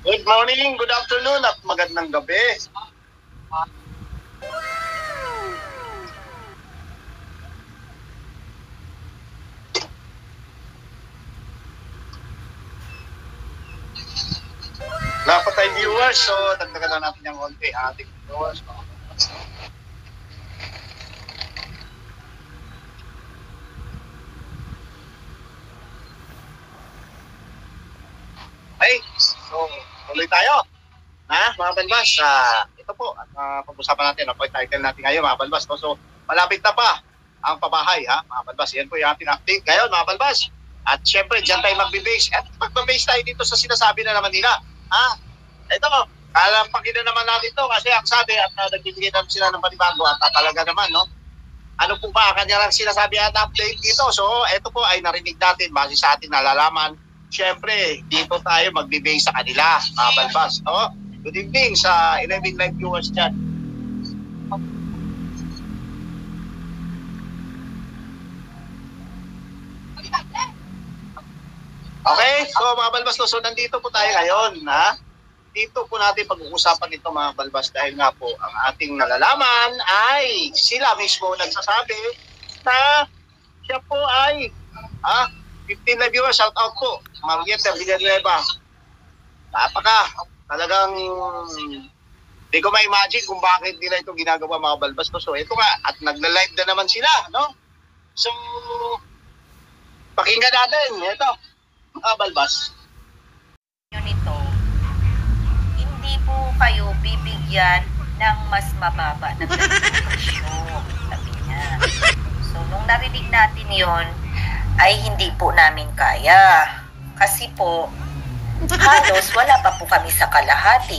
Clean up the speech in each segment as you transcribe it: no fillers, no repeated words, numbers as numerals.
Good morning, good afternoon, at magandang gabi. Wala pa tayong viewers, so dagdagan na natin yung konti ating viewers. Okay, so tuloy tayo. Mga balbas, ito po, at pag-usapan natin, ang title natin ngayon, mga balbas. So, malapit na pa ang pabahay, mga balbas. Yan po yung ating update ngayon, mga balbas. At syempre, dyan tayo mag-base. At mag-base tayo dito sa sinasabi na naman nila. Ito, kalampakin na naman natin ito kasi ang sabi at nagbibigay naman sila ng panibago at talaga naman, no? Ano po ba kanya lang sinasabi at update dito? So, ito po ay narinig natin base sa ating nalalaman. Syempre, dito tayo magbibase sa kanila, mga balbas, no? Good evening sa 11 live viewers dyan. Okay, so mga balbas, so nandito po tayo ngayon, Dito po natin pag-uusapan ito, mga balbas, dahil nga po ang ating nalalaman ay sila mismo nagsasabi na siya po ay 15 live viewers, shout out po, Marieta Villanueva. Talagang hindi ko ma-imagine kung bakit nila ito ginagawa, mga balbas. So ito nga, at nagla-live na naman sila, no? So, pakinggan natin, ito, mga balbas. Nito, hindi po kayo bibigyan ng mas mababa na presyo, sabi niya. So, nung narinig natin yon ay hindi po namin kaya. Kasi po, halos wala pa po kami sa kalahati.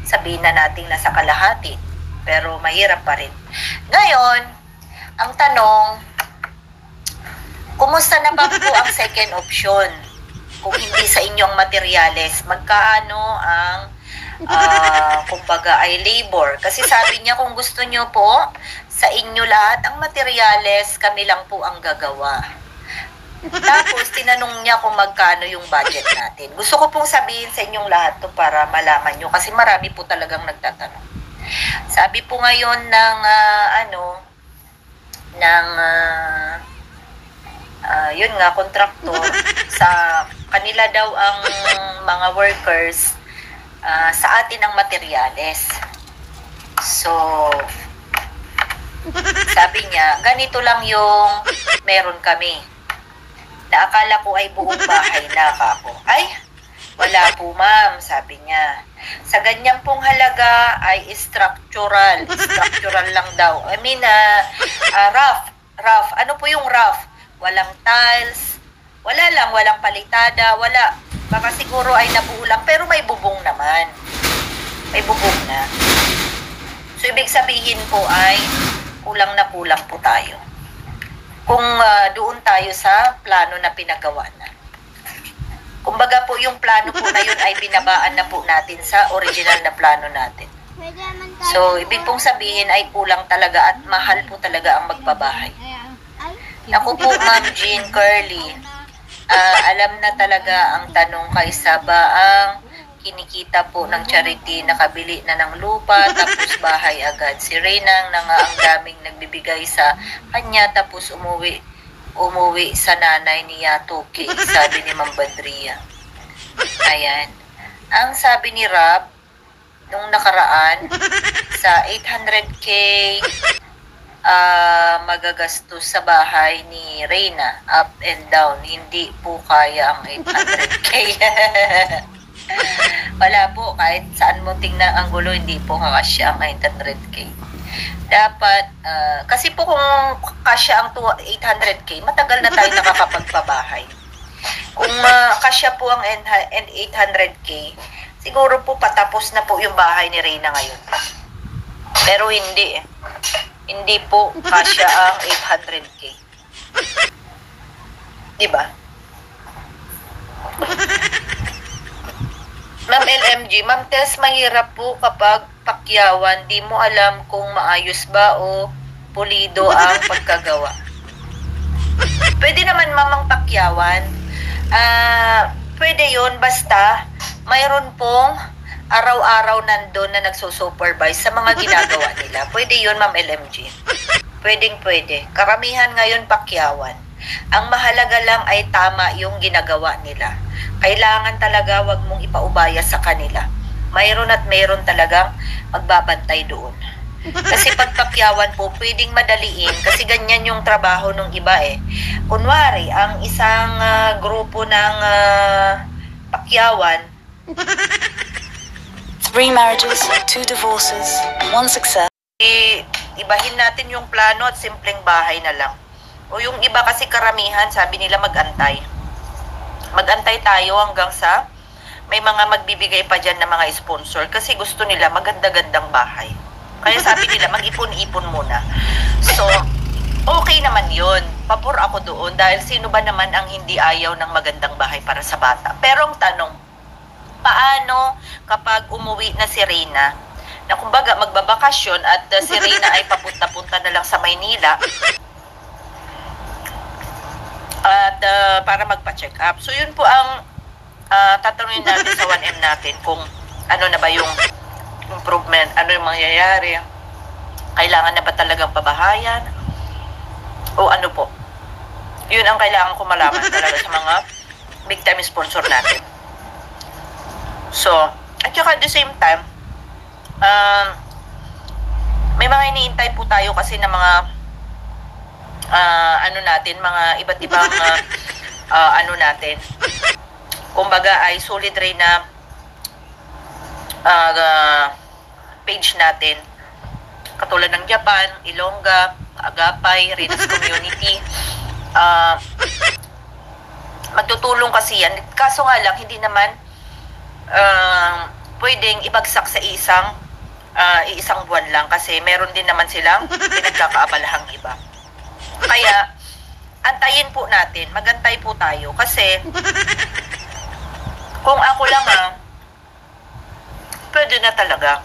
Sabihin na natin nasa kalahati, pero mahirap pa rin. Ngayon, ang tanong, kumusta na ba po ang second option? Kung hindi sa inyong materyales, magkaano ang kumbaga ay labor? Kasi sabi niya kung gusto niyo po sa inyo lahat ang materyales, kami lang po ang gagawa. Tapos, tinanong niya kung magkano yung budget natin. Gusto ko pong sabihin sa inyong lahat to para malaman nyo kasi marami po talagang nagtatanong. Sabi po ngayon ng yun nga, kontraktor, sa kanila daw ang mga workers, sa atin ang materyales. So, sabi niya, ganito lang yung meron kami. Na akala ko ay buong bahay na ako. Ay, wala po ma'am, sabi niya. Sa ganyan pong halaga ay structural. Structural lang daw. I mean, rough. Ano po yung rough? Walang tiles, walang palitada, wala. Baka siguro ay nabuo lang, pero may bubong naman. May bubong na. So, ibig sabihin po ay kulang na kulang po tayo. Kung doon tayo sa plano na pinagawa na. Kumbaga po yung plano po na yun ay binabaan na po natin sa original na plano natin. So, ibig pong sabihin ay kulang talaga at mahal po talaga ang magbabahay. Naku po, Ma'am Jean Curly, alam na talaga ang tanong kaysa ba ang kinikita po ng charity, nakabili na ng lupa, tapos bahay agad. Si Reynang na nga ang daming nagbibigay sa kanya, tapos umuwi sa nanay ni Yatoki, sabi ni Ma'am Badria. Ayan. Ang sabi ni Rob, nung nakaraan, sa 800K, magagastos sa bahay ni Reyna, up and down. Hindi po kaya ang 800K. Wala po, kahit saan mo tingnan ang gulo, hindi po kakasya ang 800K. Dapat, kasi po kung kasya ang 800K, matagal na tayo nakakapagpabahay. Kung kasya po ang 800K, siguro po patapos na po yung bahay ni Reyna ngayon. Pero hindi eh. Hindi po kasya ang 800K. Diba? Ma'am LMG, Ma'am Tess, mahirap po kapag pakyawan, di mo alam kung maayos ba o pulido ang pagkagawa. Pwede naman mamang pakyawan. Pwede yun basta mayroon pong araw-araw nandun na nagsusupervise sa mga ginagawa nila. Pwede yun, Ma'am LMG. Pwedeng-pwede. Karamihan ngayon pakyawan. Ang mahalaga lang ay tama yung ginagawa nila. Kailangan talaga wag mong ipaubaya sa kanila. Mayroon at mayroon talagang magbabantay doon. Kasi pag pakyawan po, pwedeng madaliin kasi ganyan yung trabaho ng iba eh. Kunwari, ang isang grupo ng pakyawan, 3 marriages, 2 divorces, 1 success. ibahin natin yung plano at simpleng bahay na lang. O yung iba kasi karamihan, sabi nila mag-antay. Mag-antay tayo hanggang sa may mga magbibigay pa dyan ng mga sponsor kasi gusto nila maganda-gandang bahay. Kaya sabi nila mag-ipon-ipon muna. So, okay naman yun. Pabor ako doon dahil sino ba naman ang hindi ayaw ng magandang bahay para sa bata. Pero ang tanong, paano kapag umuwi na si Reyna na kumbaga magbabakasyon at si Reyna ay papunta-punta na lang sa Maynila at para magpa-check up. So yun po ang tatanungin natin sa 1M natin kung ano na ba yung improvement, ano yung mangyayari, kailangan na ba talagang pabahayan o ano po. Yun ang kailangan ko malaman talaga sa mga big time sponsor natin. So, at saka at the same time, may mga iniintay po tayo kasi ng mga ano natin, mga iba't ibang ano natin. Kumbaga ay solid rin na page natin. Katulad ng Japan, Ilongga, Agapay, Renas Community. Magtutulong kasi yan. Kaso nga lang, hindi naman pwedeng ibagsak sa isang buwan lang kasi meron din naman silang pinagkakaabalahang iba. Kaya, antayin po natin, magantay po tayo kasi kung ako lang pwede na talaga.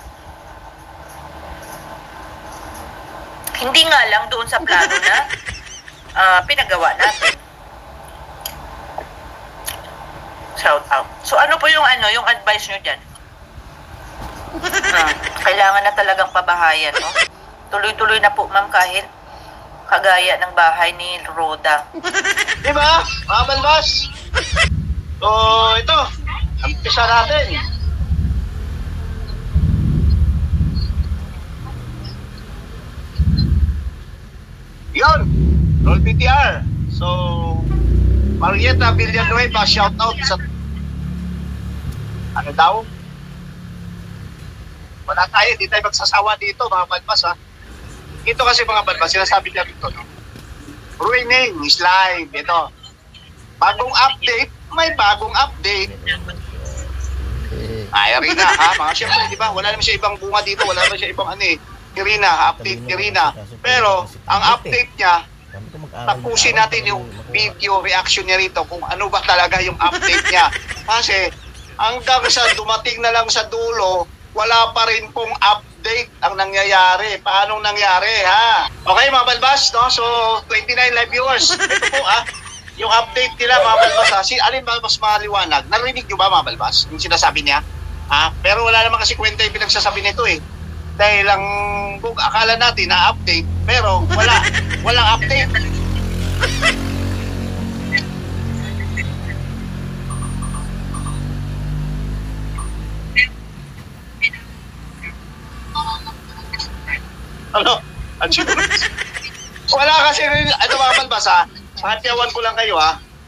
Hindi nga lang doon sa plano na pinagawa natin. Shout out. So ano po yung advice nyo dyan? Kailangan na talagang pabahayan, no? Tuloy-tuloy na po, ma'am, kahit kagaya ng bahay ni Roda. Diba? Mga balbas? So, ito. Umpisa natin. Yun. Roll PTR. So, Marieta Villanueva, shout out sa ano daw? Wala tayo, di tayo magsasawa dito, mga balbas, ha? Ito kasi mga balbas, sinasabi niya dito, no? Ruining is live, ito. Bagong update, may bagong update. Ay, Rina, ha? Mga siyempre, di ba? Wala naman siya ibang bunga dito, wala naman siya ibang Rina, update ni Rina. Pero, ang update niya, tapusin natin yung video reaction niya rito kung ano ba talaga yung update niya. Kasi, hanggang sa dumating na lang sa dulo, wala pa rin pong update ang nangyayari. Paano nangyari, ha? Okay, mga balbas, no? So, 29 live viewers. Ito po, yung update nila, mga balbas, ha? Alin ba mas maliwanag? Narinig nyo ba, mga balbas? Yung sinasabi niya? Pero wala naman kasi kwenta yung pinagsasabi nito, eh. Dahil lang, akala natin na update, pero walang update. Ano? Wala kasi, mga balbas, Sakatyawan ko lang kayo,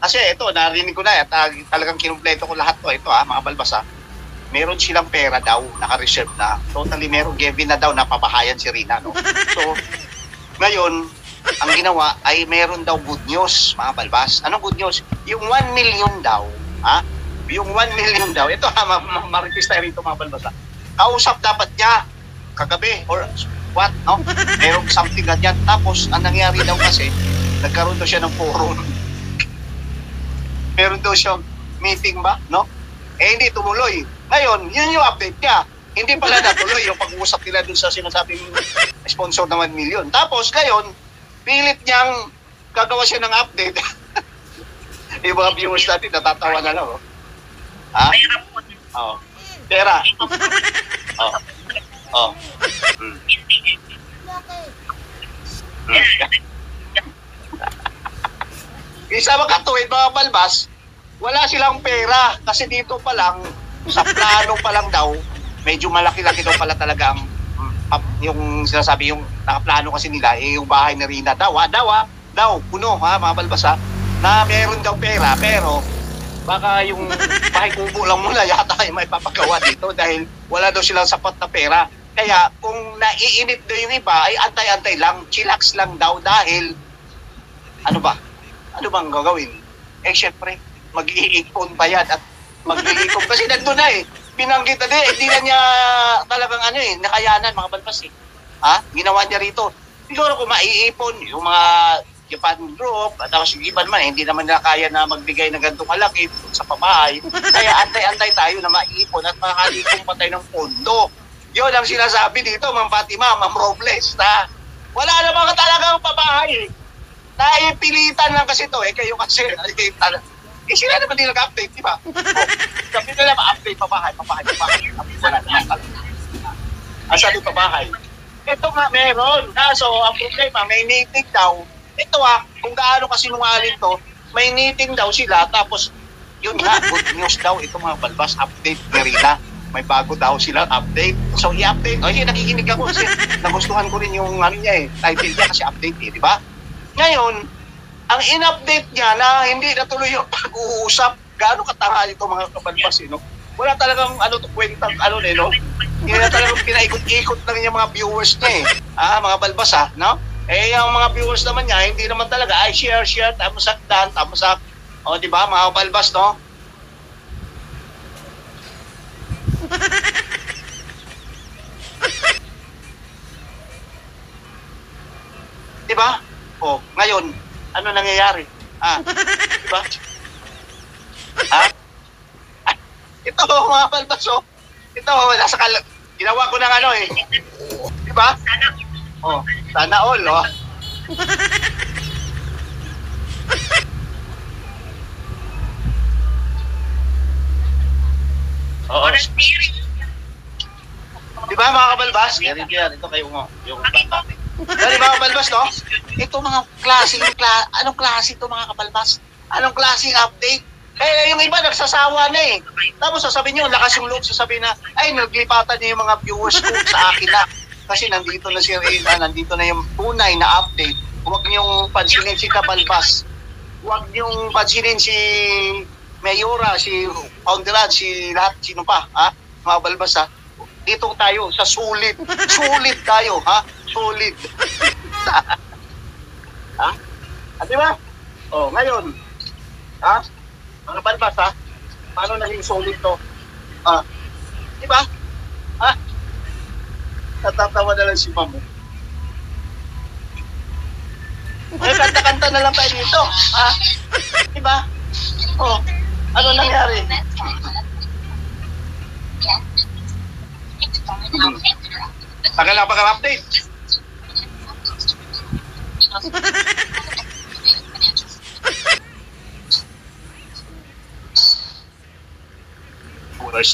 Kasi ito, narinig ko na, at talagang kinumpleto ko lahat to. Ito, mga balbas, Meron silang pera daw, naka-reserve na. Totally meron given na daw, napabahayan si Rina, no? So, ngayon, ang ginawa ay meron daw good news, mga balbas. Anong good news? Yung 1 million daw, Yung 1 million daw, ito, maritis tayo rito, mga balbas, Kausap dapat niya, kagabi, or what, no? Merong something ganyan. Tapos, ang nangyari daw kasi, nagkaroon daw siya ng forum. Meron daw siyang meeting ba, no? Hindi tumuloy. Ngayon, yun yung update niya. Hindi pala natuloy yung pag-uusap nila dun sa sinasabing sponsor na 1 million. Tapos, ngayon, pilit niyang gagawa siya ng update. Yung mga viewers natin, natatawa na lang, Oh. Pera. Oh. Oh. Mm. Isa makatuwid mga balbas, wala silang pera kasi dito pa lang, sa plano pa lang daw, medyo malaki-laki daw pala talaga ang yung sinasabi, yung nakaplano kasi nila, yung bahay ni Rina daw, puno mga balbas na meron daw pera, pero baka yung bahay kubo lang muna yata ay may papagawa dito dahil wala daw silang sapat na pera. Kaya kung naiinit daw yung iba, ay antay-antay lang, chillax lang daw dahil, ano bang gagawin? Eh, syempre, mag-iipon pa yan at mag-iipon. Kasi nandun na binanggit na hindi na niya talagang nakayanan mga balbas Ginawa niya rito. Siguro kung maiipon, yung mga Japan group, at tapos yung iba naman, hindi naman nila kaya na magbigay ng ganitong malaki sa pabahay. Kaya antay-antay tayo na maiipon at makakalikong pa tayo ng pondo. Yun ang sinasabi dito, Ma'am Fatima, Ma'am Robles, na wala namang talagang pabahay. Naipilitan lang kasi ito kayo kasi sila naman din nag-update, di ba? Sabi nila ma-update pabahay. Wala naman talaga. Sabi pabahay. Ito nga meron. So, ang problema, may meeting daw. Ito kung gaano kasi nungaling to, may meeting daw sila, tapos yun nga, good news daw, ito mga balbas, update ni Rina. May bago daw silang update. So, i-update. Nakikinig ako kasi nagustuhan ko rin yung title niya kasi update di ba? Ngayon, ang in-update niya na hindi natuloy yung pag-uusap, gaano katanga ito mga kabalbas, Wala talagang kwentang no? Hindi na talagang pinaikot-ikot lang yung mga viewers niya mga balbas no? Yung mga viewers naman niya, hindi naman talaga, share, tamusak, di ba, mga balbas, no? Di ba? Ngayon, ano nangyayari? Di ba? Ito mga balbas, ito, ginawa ko ng di ba? Sana all, Oo. Di ba mga kabalbas? Yan, ito kayo mo. Yung bata. Di ba mga kabalbas, no? Ito mga klaseng, anong klase ito mga kabalbas? Anong klaseng update? Yung iba nagsasawa na Tapos sasabihin nyo, lakas yung loob, sasabihin na, naglipatan niyo yung mga viewers ko sa akin na. Kasi nandito na si Rina, nandito na yung tunay na update. Huwag niyong pansinin si Kabalbas. Huwag niyong pansinin si Mayora, si Founderan, si lahat, sino pa, mga balbas, Dito tayo sa sulit. Sulit tayo, Sulit. Di ba? Ngayon, mga balbas, paano naging sulit to? Di ba? Natatawa na lang si Mamo. Kanta-kanta na lang tayo dito. Di ba? Ano nangyari? Tagal na pag-update.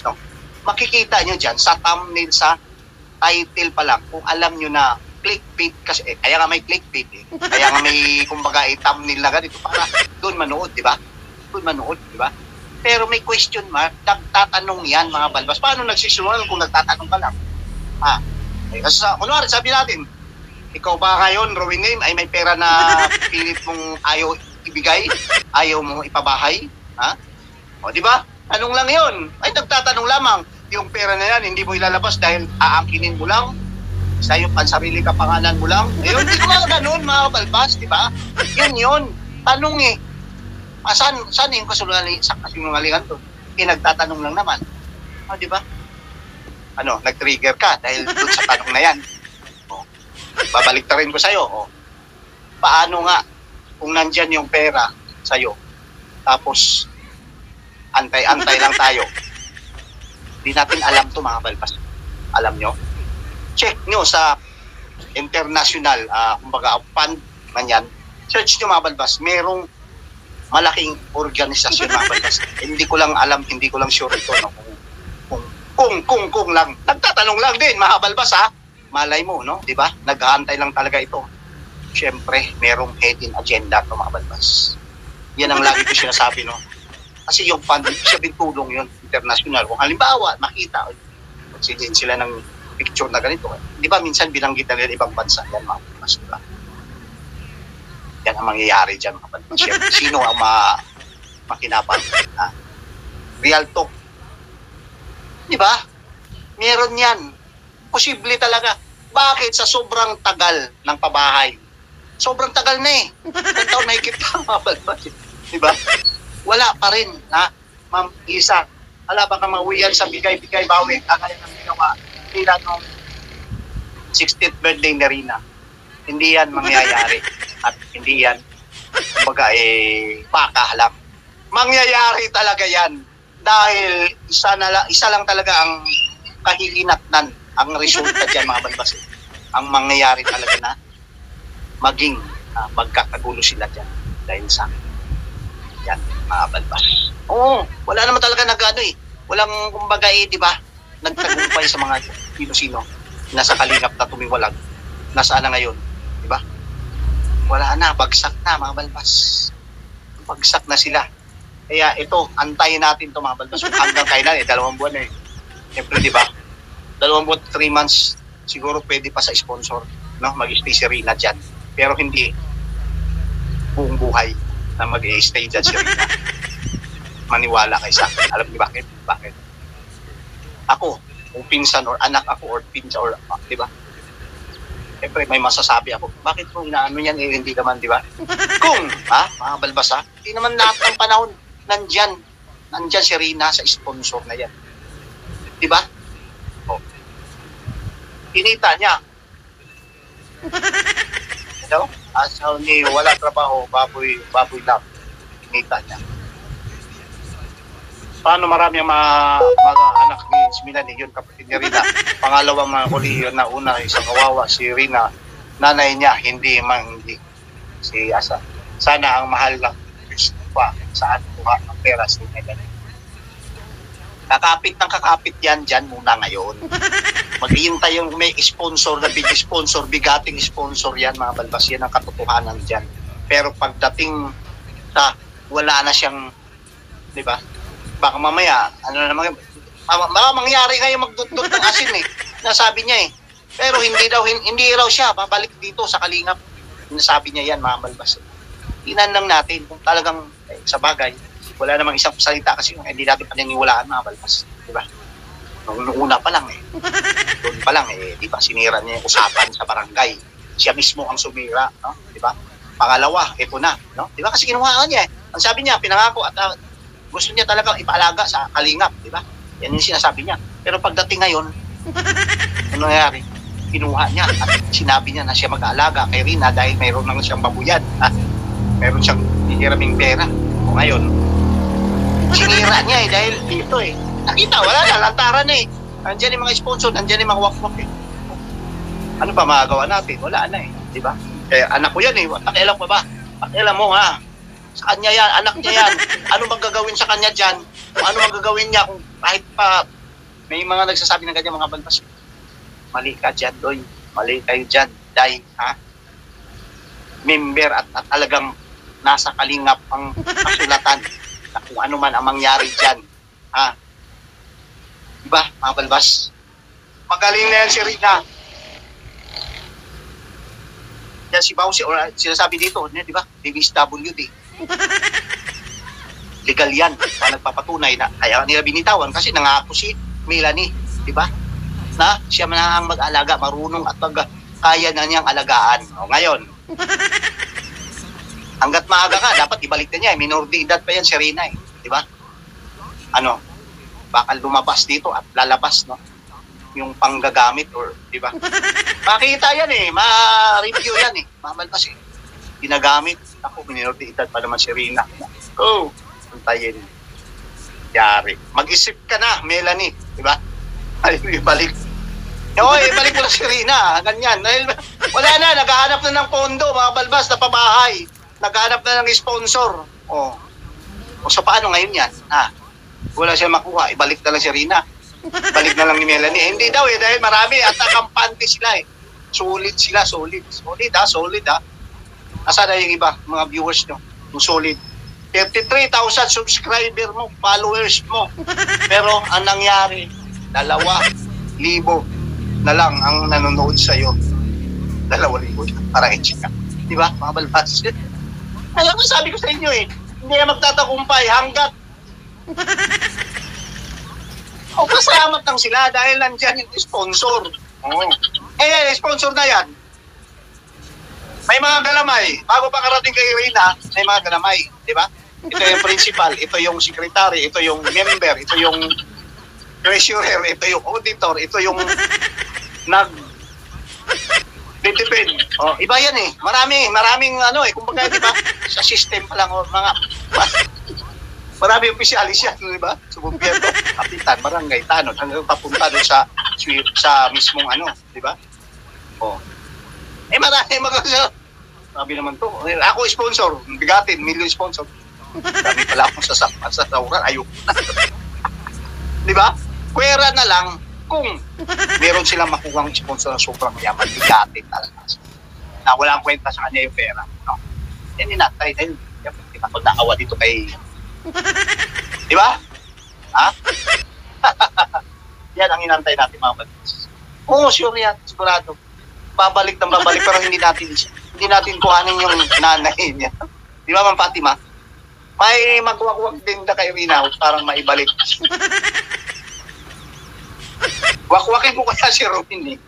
No? Makikita nyo dyan sa thumbnail, sa title pa lang, kung alam nyo na clickbait, kasi kaya nga may clickbait kaya nga may kumbaga thumbnail na ganito para doon manood, di ba? Doon manood, di ba? Pero may question mark, nagtatanong yan mga balbas. Paano nagsisunod kung nagtatanong ka lang? Kasi kunwari sabi natin, ikaw ba ngayon, Rowing Name, ay may pera na pilit mong ayaw ibigay, ayaw mong ipabahay? Di ba? Anong lang yun? Ay, nagtatanong lamang. Yung pera na yan, hindi mo ilalabas dahil aangkinin mo lang. Sa yung pansarili kapangalan mo lang. Ayun, di ba ganun, mga balbas, di ba? Yun. Tanong saan yung kasinungalingan to? Nagtatanong lang naman. Di ba? Nag-trigger ka dahil dun sa tanong na yan. Babalik rin ko sa'yo. Paano nga kung nandyan yung pera sa'yo, tapos antay-antay lang tayo. Hindi natin alam to mga balbas. Alam nyo? Check nyo sa international, kumbaga, fund man yan. Search nyo mga balbas. Merong malaking organisasyon mga balbas. Hindi ko lang alam, hindi ko lang sure ito. kung lang. Nagtatanong lang din, mga balbas ha. Malay mo, no? Di ba? Nag-aantay lang talaga ito. Siyempre, merong hidden agenda to mga balbas. Yan ang lagi ko sinasabi, no? Kasi yung fund, sabihin tulong yun, international. Kung halimbawa, makita, magsilin sila ng picture na ganito. Di ba, minsan binanggit na nila ibang bansa yan, mga balbas, di ba? Yan ang mangyayari dyan, mga balbas. Siyempre, sino ang makinabang? Ha? Real talk. Di ba? Meron yan. Posible talaga. Bakit? Sa sobrang tagal ng pabahay. Sobrang tagal na eh. 10 taon na higit pa, mga balbas. Di ba? Wala pa rin, ha? Ma'am Isa, ala baka mauwian sa bigay-bigay bawi. Kaya ng ginawa nila nung 60th birthday ni Rina. Hindi yan mangyayari. At hindi yan, kumbaga baka lang. Mangyayari talaga yan. Dahil isa lang talaga ang kahilinatnan, ang resulta dyan, mga balbas. Ang mangyayari talaga na maging magkakagulo sila dyan dahil sa yan, mga balbas. Oo, wala naman talaga walang kumbaga di ba, nagtagumpay sa mga sino-sino nasa kalingap na tumiwalag. Nasaan na ngayon, di ba? Wala na, bagsak na, mga balbas. Bagsak na sila. Kaya ito, antayin natin ito, mga balbas. Hanggang kailan 2 buwan eh. Siyempre, di ba? 2 buwan, 3 months, siguro pwede pa sa sponsor, no? Mag-stay si Rina dyan. Pero hindi buong buhay na mag-stay dyan si Rina. Maniwala kayo sa akin. Alam niyo bakit? Bakit? Ako, kung pinsan or anak ako or pinsan or, di ba? Siyempre, may masasabi ako. Bakit kung inaano yan, hindi naman, di ba? Kung, mga balbas hindi naman lahat ng panahon nandyan si Rina sa sponsor na yan. Di ba? O. Kinita niya. Hello? Asaw ni wala trabaho, baboy lang. Kinita niya. Paano marami ang mga anak ni Melanie, yun kapatid ni Rina. Pangalawang mga kolehiyo na una, isang kawawa si Rina. Nanay niya, hindi si Asa. Sana ang mahal ng Kristo pa saan kuha ng pera si Melanie. Kakapit yan dyan muna ngayon. Maghihintay yung may sponsor na big sponsor, bigating sponsor yan, mga balbas. Yan ang katotohanan dyan. Pero pagdating sa wala na siyang, di ba? Baka mamaya, mangyari kayo magdudot ng asin eh. Nasabi niya eh. Pero hindi raw siya babalik dito sa Kalingap. Nasabi niya yan, mga balbas. Tingnan lang natin kung talagang sa bagay. Wala namang isang salita kasi hindi natin paniniwalaan, mga balbas. Diba? Noong una pa lang doon pa lang diba, sinira niya yung usapan sa barangay. Siya mismo ang sumira, no? Diba? Pangalawa, ito na, no? Diba? Kasi kinuha niya eh. Ang sabi niya, pinangako at gusto niya talagang ipaalaga sa Kalingap, diba? Yan yung sinasabi niya. Pero pagdating ngayon, ano nangyari? Kinuha niya at sinabi niya na siya mag-aalaga kay Rina dahil mayroon lang siyang babuyan. Mayroon siyang hihiraming pera. O ngayon, sinira niya dahil dito nakita, wala na, lantaran nandiyan yung mga sponsor, nandiyan yung mga wakwak ano pa magagawa natin? Wala na di ba? Anak ko yan pakialam pa ba? Pakialam mo sa kanya yan, anak niya yan, ano magagawin sa kanya dyan? Kung ano magagawin niya kung kahit pa may mga nagsasabi ng ganyan, mga balbas, mali ka dyan, Doy, mali kayo dyan, Day, member at talagang nasa Kalingap ang kasulatan na kung ano man ang mangyari dyan. Diba, mga balbas? Magaling na yan si Rina. Yan si Bausi, or sinasabi dito, di ba? DBSWD. Legal yan. Nagpapatunay na kaya nila binitawan kasi nangako si Melanie, di ba? Na siya na ang mag-alaga, marunong at kaya na niyang alagaan. O ngayon, hanggat maaga ka, dapat ibalik na niya. Minor de edad pa yan si Rina di ba? Bakal lumabas dito at lalabas, no? Yung panggagamit or, di ba? Makita yan ma-review yan mamalpas ginagamit. Ako, minor de edad pa naman si Rina. Puntayin. Yari. Mag-isip ka na, Melanie, di ba? Ibalik. Ibalik mo na si Rina. Ganyan. Dahil wala na, naghahanap na ng pondo, mga balbas, na pabahay. Naghahanap na ng sponsor. O so paano ngayon yan? Wala siya makuha, ibalik na lang si Rina. Balik na lang ni Melanie. Hindi daw dahil marami at kampante sila Solid sila, solid. Solid ha. Nasaan na yung iba, mga viewers nyo? Yung solid. 33,000 subscriber mo, followers mo. Pero ang nangyari, 2,000 na lang ang nanonood sa'yo. 2,000 na, para i-check ka. Di ba, mga balbas? Alam mo, sabi ko sa inyo hindi na magtatakumpay hanggat pasalamat lang sila dahil nandyan yung sponsor. Sponsor na yan. May mga galamay. Bago pa karating kay Reyna, may mga galamay. Di ba? Ito yung principal, ito yung secretary, ito yung member, ito yung treasurer, ito yung auditor, ito yung nag-depend. Iba yan Maraming kumbaga, di ba? Sa system pa lang, maraming opisyalis yan, di ba? Sa gobyerno, kapitan, barangay, tanod, hanggang papunta doon sa mismong di ba? Marami sabi naman to. Ako sponsor, bigatin, million sponsor. Dami pala akong sasawaran, ayoko na. Di ba? Pwera na lang kung meron silang makuhang sponsor na sobrang mayaman, bigatin talaga. Na walang kwenta sa kanya yung pera. No? Yan inatay. Dahil ako naawa dito kay... Di ba? Ha? Yan ang inantay natin mga batis. Oo, sure yan. Sigurado. Babalik pero hindi natin kuhanin yung nanay niya. Di ba, Ma'am Fatima? May magwakwak din na kay Rina parang maibalik. Wakwakin mo kaya si Robin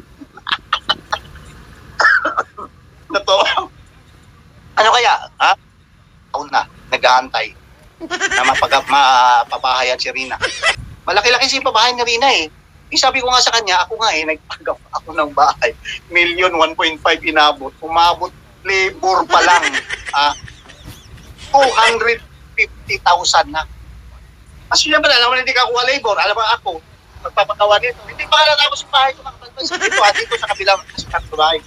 Totoo. Ano kaya? Ha? Taon na, nag-aantay na mapabahayan si Rina. Malaki-laki si pabahay ni Rina sabi ko nga sa kanya, ako nga nagpagawa ako ng bahay. 1.5 inabot. Umabot labor pa lang. 250,000 na. Kasi naman, alam mo na hindi ka kuha labor. Alam mo ako, magpapagawa nito. Hindi pa natapos yung bahay ko. Dito sa kabilang bahay.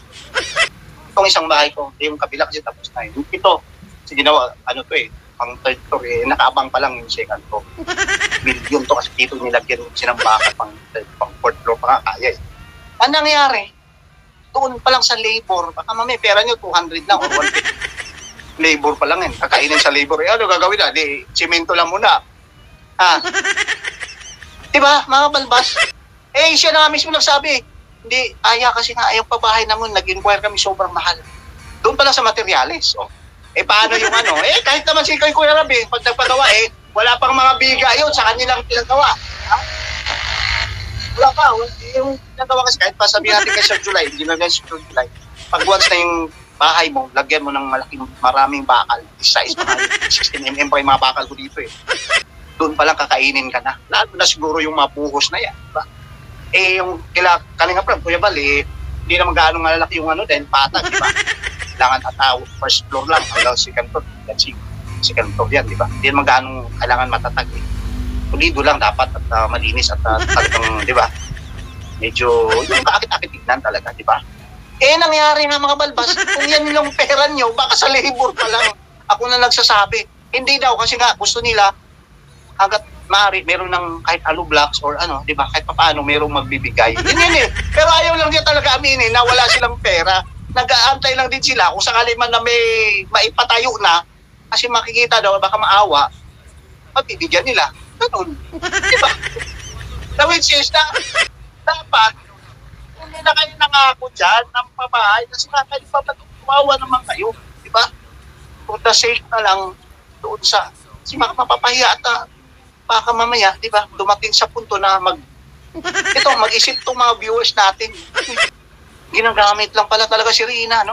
Itong isang bahay ko, yung kabila kasi tapos na Ito, kasi ginawa, pang third floor, nakaabang pa lang yung second floor. Million to kasi dito nilagyan sinang baka pang fourth floor pa kaya Ang nangyari, doon pa lang sa labor, baka pera nyo 200 lang or 150. Labor pa lang kakainin sa labor. Ano gagawin na? Di, simento lang muna. Diba, mga balbas? Siya na mismo nagsabi, hindi, kasi nga ayaw pabahay naman, nag-inquire kami sobrang mahal. Doon pa lang sa materials. Paano yung kahit naman si Kuya Rabi, pag nagpagawa, wala pang mga biga yun sa kanilang pinagawa. Wala pa. Yung pinagawa kasi, kahit pa sabihin natin kasi sa July, hindi na sa July, pag once na yung bahay mo, lagyan mo ng maraming bakal. Size pa 16mm pa yung mga bakal ko dito Doon pa lang kakainin ka na. Lalo na siguro yung mapuhos na yan. Diba? Yung Kalinga Prab, Kuya Bal, hindi naman gaano malalaki yung dahil patag, di ba? Kailangan first floor lang hanggang second floor. Second floor yan, di ba? Hindi naman gaano kailangan matatag. Pulido lang dapat at malinis at talagang, di ba? Medyo yung kaakit-akit tignan talaga, di ba? Nangyari nga mga balbas, kung yan yung pera nyo, baka sa labor pa lang. Ako na nagsasabi. Hindi daw kasi nga gusto nila hanggat maaari, meron ng kahit alu blocks or di ba? Kahit paano merong magbibigay. Yun Pero ayaw lang niya talaga aminin na wala silang pera. Nag-aantay lang din sila kung sakali man na may maipatayo na kasi makikita daw baka maawa magbibigyan nila. Ganun. Diba? So which is na dapat hindi na kayo nangako dyan ng pabahay kasi kayo papatumawa naman kayo. Diba? For the sake na lang doon sa kasi mapapahiya at baka mamaya, diba? Dumating sa punto na mag-isip tong mga viewers natin. Ginagamit lang pala talaga si Rina,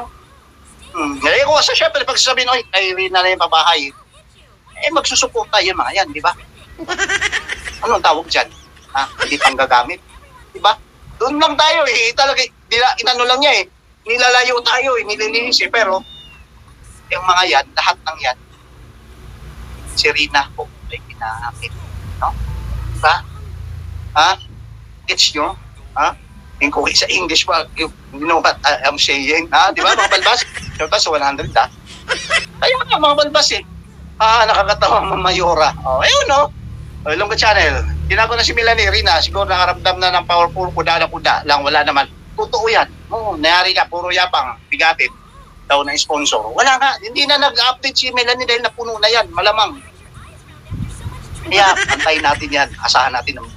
Ngayon ko sa syempre, pag sasabihin, kay Rina na yung pabahay, magsusuporta yun mga yan, di ba? Anong tawag dyan? Hindi pang gagamit, di ba? Doon lang tayo, talaga, inano lang niya, nilalayo tayo, nililinis, pero, yung mga yan, lahat ng yan, si Rina po, ay ginamit, Diba? Gets nyo? Yung kung sa English pa, you know what I'm saying, di ba mga balbas? Ito sa 100, Kaya nga mga balbas nakakatawa mga mayora. Ayun, Ilonggo Channel. Tinago na si Melanie Rina, siguro nakaramdam na ng powerful kuda na kuda lang, wala naman. Totoo yan. Oo, nangyari ka, puro yapang, bigatin daw na sponsor. Wala nga, hindi na nag-update si Melanie dahil napuno na yan, malamang. Kaya, antayin natin yan, asahan natin ng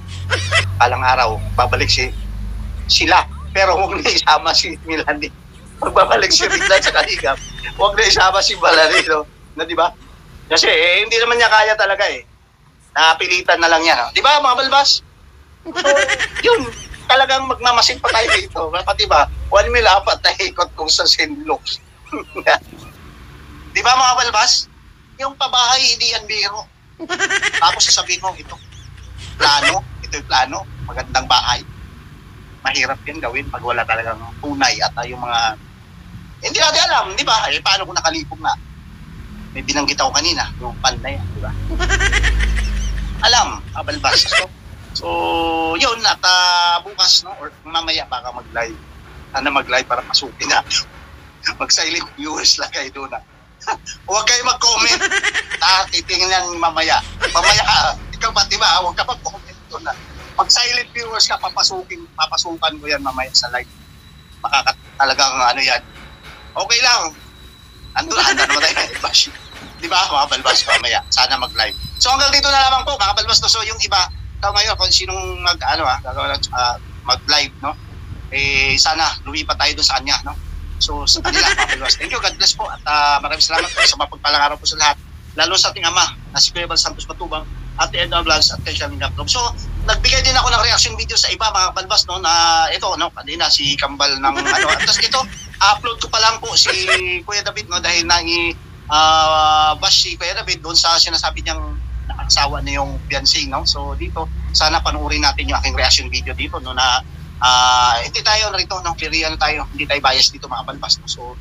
kalang araw, babalik sila. Pero huwag na isama si Melanie. Magbabalik si Rina sa Kaligap, huwag na isama si Melanie, no? Na, di ba? Kasi hindi naman niya kaya talaga eh. Napilitan na lang yan. Di ba mga balbas? So, yun. Talagang magmamasin pa tayo dito. Pati ba, 1 mil apat na ikot kung sa Sinlux. Di ba mga balbas? Yung pabahay, hindi yan biro. Tapos sasabihin mo, ito yung plano, magandang bahay. Mahirap yan gawin pag wala talagang tunay at yung mga hindi natin alam, di ba? Eh, paano kung nakalipong na? May binanggit ako kanina, yung pan na yan, di ba? Alam, abalbas. So yun, at bukas, no, or mamaya baka mag-live. Sana mag-live para pasukin na. Mag-silent viewers lang kayo doon. Huwag kayo mag-comment. Titingnan mamaya. Mamaya, ikaw ba, di ba? Huwag ka mag-comment doon. Mag-silent viewers ka, papasukan ko yan mamaya sa live. Talagang ano yan. Okay lang. Ando naman tayo bash. Di ba, mga balbas, mamaya. Sana mag-live. So hanggang dito na lamang po, mga balbas. No? So yung iba, ikaw ngayon, kung sinong mag-live, no? Eh, sana lumipat tayo doon sa kanya, no? So sa kanila, mga balbas. Thank you, God bless po. At maraming salamat po sa mapagpalang araw po sa lahat. Lalo sa ating ama, na si Kuya Bal Santos Matubang, at the end of vlogs at Kesha Mingaklog. So, nagbigay din ako ng reaction video sa iba, mga balbas, no? Na ito, no? Kanina, si Kambal ng ano. At tapos ito, upload ko pa lang po si Kuya David, no? Dahil bash si Kuya David doon sa sinasabi niyang nakakasawa na yung fiancé, no? So dito, sana panuorin natin yung aking reaction video dito, no? Na hindi tayo narito, no? Clear tayo, hindi tayo bias dito, mga balbas, no? So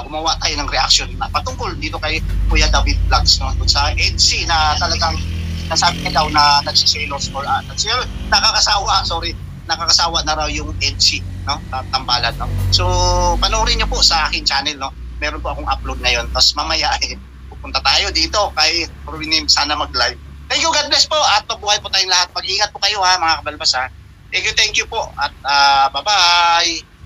gumawa tayo ng reaction na patungkol dito kay Kuya David Vlogs, no? Doon sa EDC na talagang nasabi niya daw na nagsiselos or nakakasawa na raw yung EDC, no? Tambalan, no? So panoorin niyo po sa aking channel, no? Meron po akong upload ngayon. Tapos mamaya pupunta tayo dito kay Ruinim, sana mag-live. Thank you, God bless po. At mabuhay po tayong lahat. Mag-ingat po kayo, ha, mga kabalbas, ha. Thank you po. At bye-bye.